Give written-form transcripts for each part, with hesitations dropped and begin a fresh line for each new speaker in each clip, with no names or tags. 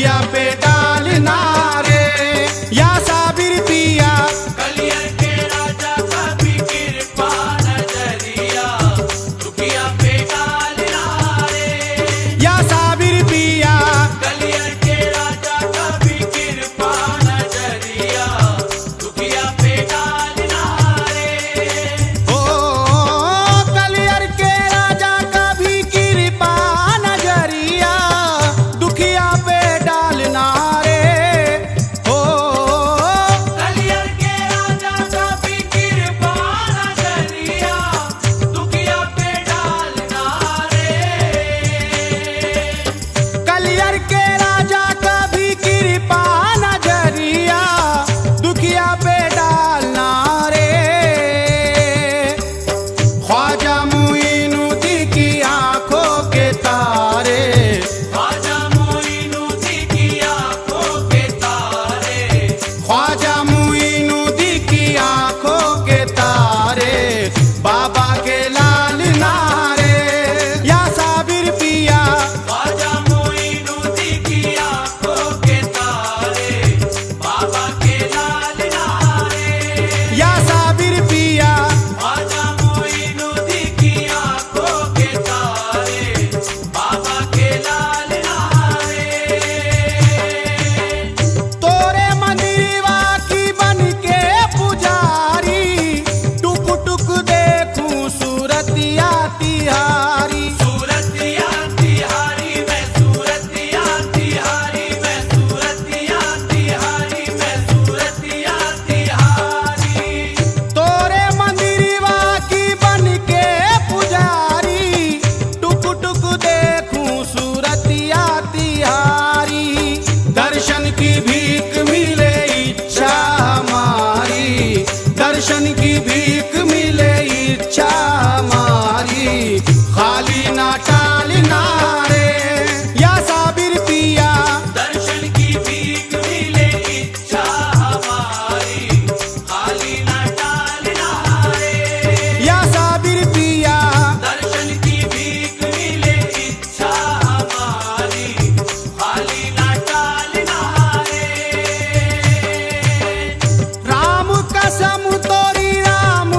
दुखिया पे डालना रे या साबिर पिया।
कलियर के राजा का भी कृपा नजरिया दुखिया पे डालना रे
या साबिर पिया।
कलियर के राजा का भी कृपा नजरिया दुखिया पे डालना रे
ओ कलियर के राजा का भी कृपा नजरिया दुखिया पे डालना रे। ओ
कलियर के राजा का भी कृपा नजरिया दुखिया पे डालना रे
कलियर के राजा का भी कृपा नजरिया दुखिया पे डालना रे। ख्वाजा मुइनुद्दीन की आंखों के तारे।
ख्वाजा मुइनुद्दीन की आंखों के तारे
ख्वाजा मुइनुद्दीन की आंखों के तारे बाबा के लाल नारे या साबिर पिया।
ख्वाजा मुइनुद्दीन की आंखों के तारे बाबा के लाल नारे
या साबिर पिया।
ख्वाजा मुइनुद्दीन की आंखों के तारे बाबा के लाल नारे
तोरे मंदिरवा की बन के पुजारी टुक टुक देखूं सूरतिया तिहारी।
सूरतिया तिहारी मैं सूरतिया तिहारी मैं सूरतिया तिहारी मैं सूरतिया तिहारी
तोरे मंदिरवा की बन के पुजारी टुक टुक देखूं सूरतिया तिहारी। दर्शन की भीख मिले इच्छा हमारी। दर्शन की भीख मिले इच्छा हमारी। खाली ना टालना रे या साबिर पिया।
दर्शन की भीख मिले इच्छा हमारी खाली न टालना रे
या साबिर पिया।
दर्शन की भीख मिले इच्छा हमारी खाली न टालना रे
राम कसम तोरी राम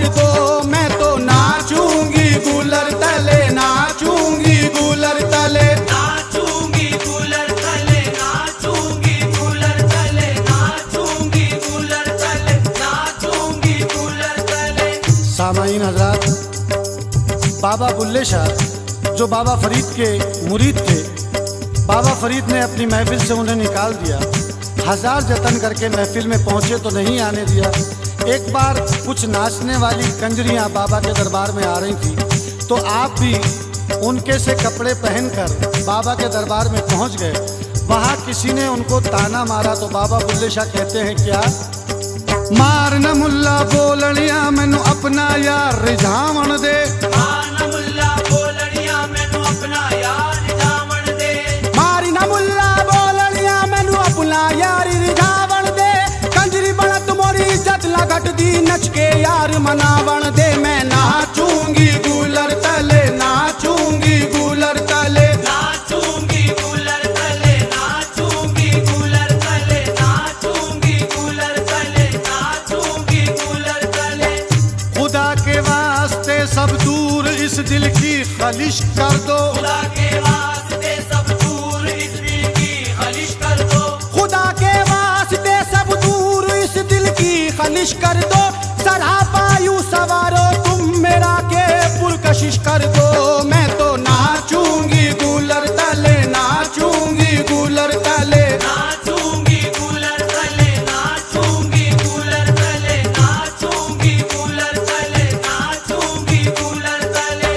कर दो, मैं तो नाचूंगी कूलर तले, नाचूंगी कूलर तले।
नाचूंगी कूलर तले, नाचूंगी कूलर तले, नाचूंगी कूलर तले, नाचूंगी कूलर तले।
सामाईन हजरात, बाबा बुल्ले शाह जो बाबा फरीद के मुरीद थे, बाबा फरीद ने अपनी महफिल से उन्हें निकाल दिया। हजार जतन करके महफिल में पहुंचे तो नहीं आने दिया। एक बार कुछ नाचने वाली कंजरियां बाबा के दरबार में आ रही थी, तो आप भी उनके से कपड़े पहनकर बाबा के दरबार में पहुंच गए। वहां किसी ने उनको ताना मारा तो बाबा बुल्ले शाह कहते हैं क्या?
मार न मुल्ला बोलड़िया मैनू अपना यार रिझावण दे,
मार मुल्ला बोलड़िया मैनू अपना यार रिझावण दे,
मारी न मुल्ला बोलड़िया मैनू अपना यार रिझावण दे। कंजरी बनत मोरी इज्जत लगट दी, नच के यार मनावण दे। मैं नाचूंगी कूलर तले, नाचूंगी कूलर तले।
नाचूंगी कूलर तले, नाचूंगी कूलर तले, नाचूंगी कूलर तले, नाचूंगी कूलर तले।
खुदा के वास्ते सब दूर इस दिल की खलिश कर दो,
खुदा के वास्ते सब दूर इस दिल की खलिश कर दो,
खुदा के वास्ते सब दूर इस दिल की खलिश कर दो। सरापायू सवारो तुम मेरा के पुरकशिश कर दो। मैं तो नाचूंगी कूलर तले, नाचूंगी कूलर तले।
नाचूंगी कूलर तले, नाचूंगी कूलर तले, नाचूंगी कूलर तले, नाचूंगी कूलर तले।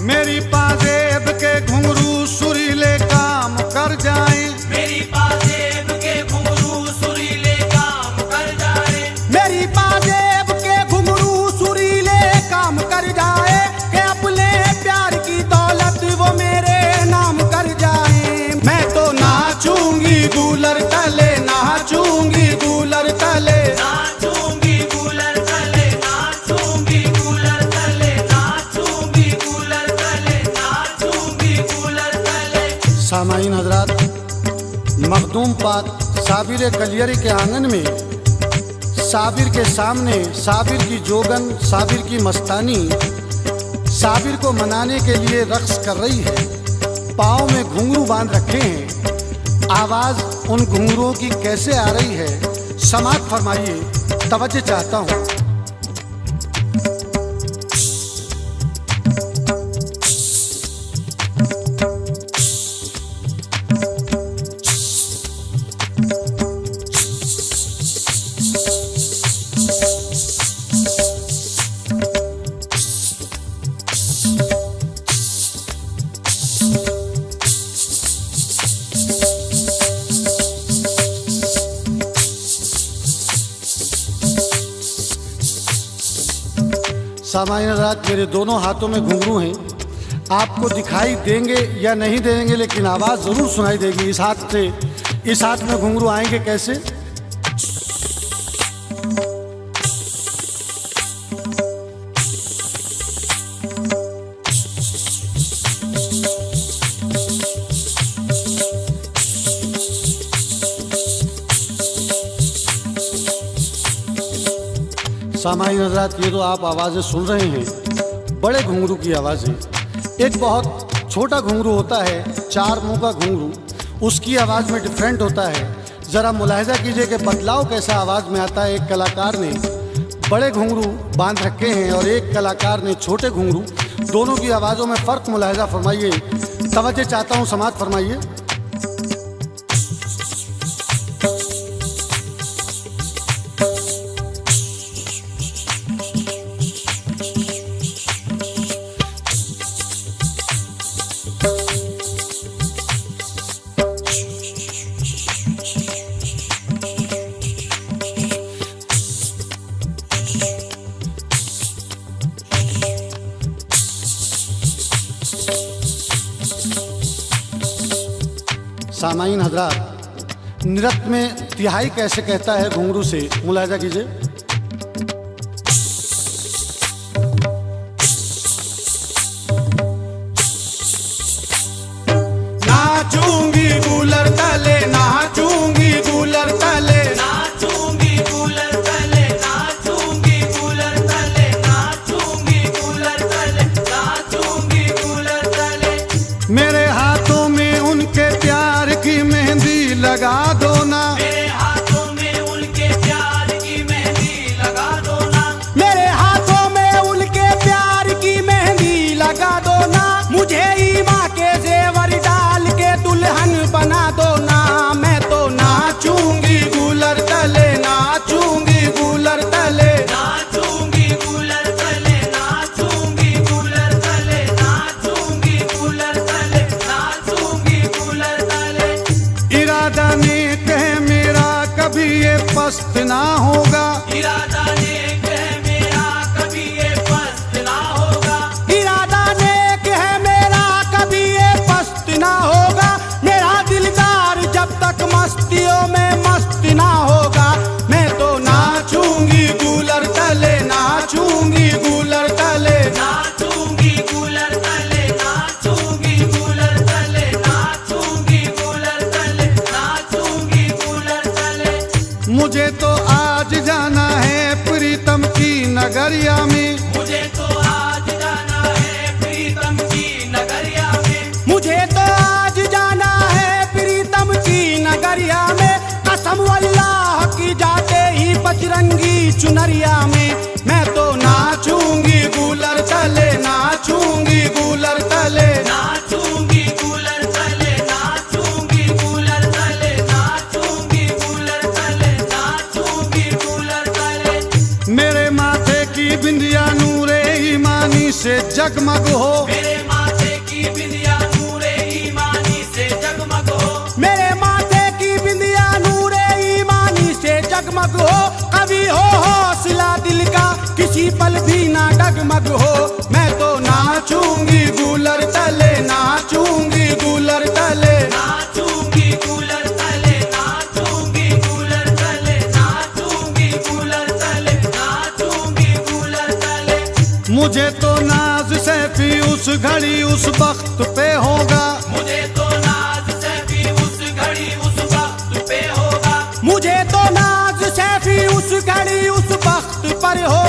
मेरी पाजेब के घुंघरू सुरीले काम कर जाए,
मेरी पाजेब के घुंघरू सुरीले काम कर जाए,
मेरी पाजेब के घुंघरू सुरीले काम कर जाए। कि अपने प्यार की दौलत वो मेरे नाम कर जाए। मैं तो नाचूंगी कूलर तले, नाचूंगी कूलर तले।
नाचूंगी कूलर तले, नाचूंगी कूलर तले, नाचूंगी कूलर तले, नाचूंगी कूलर तले।
सामाईन हजरात, मखदूम पाक साबिर कलियरी के आंगन में साबिर के सामने साबिर की जोगन, साबिर की मस्तानी साबिर को मनाने के लिए रक्स कर रही है। पाँव में घुंघरू बांध रखे हैं। आवाज़ उन घुंघरुओं की कैसे आ रही है, समात फरमाइए, तवज्जो चाहता हूँ। सामान्य रात, मेरे दोनों हाथों में घुंघरू हैं। आपको दिखाई देंगे या नहीं देंगे, लेकिन आवाज़ ज़रूर सुनाई देगी। इस हाथ से इस हाथ में घुंघरू आएंगे कैसे? सामान्य हज़रात, ये तो आप आवाज़ें सुन रहे हैं, बड़े घुंघरू की आवाज़ें। एक बहुत छोटा घुंघरू होता है, 4 मुंह का घुंघरू, उसकी आवाज़ में डिफरेंट होता है। ज़रा मुलाहिजा कीजिए कि बदलाव कैसा आवाज़ में आता है। एक कलाकार ने बड़े घुंघरू बांध रखे हैं और एक कलाकार ने छोटे घुंघरू। दोनों की आवाज़ों में फ़र्क मुलाहिजा फरमाइए, तवज्जो चाहता हूँ, समात फरमाइए। सामाईन हजरात, नृत्य में तिहाई कैसे कहता है घुंघरू से, मुलाहिजा कीजिए।
नाचूंगी कूलर तले, नाचूंगी कूलर तले,
नाचूंगी कूलर तले, नाचूंगी कूलर तले, नाचूंगी
लगा दो ना,
मेरे हाथों में उनके प्यार की मेहंदी लगा दो ना,
मेरे हाथों में उनके प्यार की मेहंदी लगा दो ना, मुझे ईमा के जेवर डाल के दुल्हन बना दो ना। मैं तो नाचूंगी गूलर तले, नाचूंगी गूलर तले,
नाचूंगी कूलर तले, नाचूंगी कूलर तले, नाचूंगी कूलर तले, नाचूंगी कूलर तले।
इरादा नेक है मेरा कभी ये पस्त ना होगा,
इरादा नेक है मेरा कभी ये पस्त ना होगा,
इरादा नेक है मेरा कभी ये पस्त ना होगा, मेरा दिलदार जब तक मस्तियों में मस्त ना होगा। मैं तो नाचूंगी गूलर तले, नाचूंगी गूलर तले,
नाचूंगी कूलर तले, नाचूंगी कूलर तले, नाचूंगी कूलर तले, नाचूंगी कूलर तले।
मुझे तो आज जाना है प्रीतम की नगरिया में,
मुझे तो आज जाना है प्रीतम की नगरिया में,
मुझे तो आज जाना है प्रीतम की नगरिया में, कसम अल्लाह की जाते ही बजरंगी चुनरिया में। मैं तो नाचूंगी गूलर तले, नाचूंगी गूलर तले,
नाचूंगी कूलर तले, नाचूंगी कूलर तले, नाचूंगी कूलर तले, नाचूंगी कूलर तले।
मेरे माथे की बिंदिया नूरे ईमानी से जगमग हो,
मेरे माथे की बिंदिया नूरे ईमानी से जगमग हो,
मेरे माथे की बिंदिया नूरे ईमानी से जगमग हो, कभी हो हौसला दिल का किसी पल भी ना डगमग हो। मैं तो नाचूंगी गूलर तले, नाचूंगी गूलर तले,
नाचूंगी कूलर तले, नाचूंगी कूलर तले, नाचूंगी कूलर तले, नाचूंगी कूलर तले।
मुझे तो नाज सैफी उस घड़ी उस वक्त पे होगा,
मुझे तो नाज सैफी उस घड़ी उस वक्त पे होगा,
मुझे तो नाज सैफी उस घड़ी उस वक्त पर हो